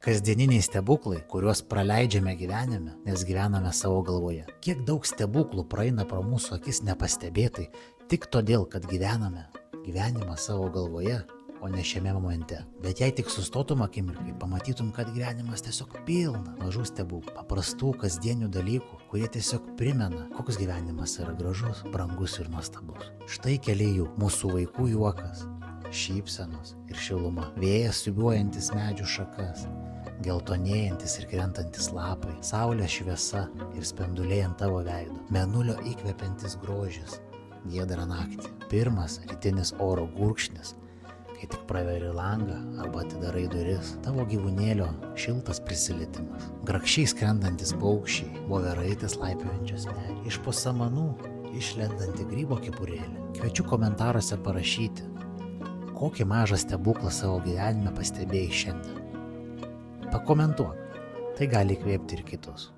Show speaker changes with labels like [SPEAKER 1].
[SPEAKER 1] Kasdieniniai stebuklai, kuriuos praleidžiame gyvenime, nes gyvename savo galvoje. Kiek daug stebuklų praeina pro mūsų akis nepastebėtai, tik todėl, kad gyvename gyvenimą savo galvoje, o ne šiame momente. Bet jei tik sustotum akimirkai, pamatytum, kad gyvenimas tiesiog pilna mažų stebuklų, paprastų kasdienių dalykų, kurie tiesiog primena, koks gyvenimas yra gražus, brangus ir nuostabus. Štai keli jų: mūsų vaikų juokas, šypsenos ir šiluma, vėjas siūbuojantis medžių šakas, geltonėjantis ir krentantis lapai, saulės šviesa ir spinduliai ant tavo veido, mėnulio įkvepiantis grožis, giedrą naktį, pirmas rytinis oro gurkšnis, kai tik praveri langą arba atidarai duris, tavo gyvūnėlio šiltas prisilietimas, grakščiai skrendantis paukščiai, voveraitės laipiojančios medžiai, iš po samanų išlendanti grybo kepurėlė. Kviečiu komentaruose parašyti, kokį mažą stebuklą savo gyvenime pastebėjai šiandien. Pakomentuok, tai gali įkvėpti ir kitus.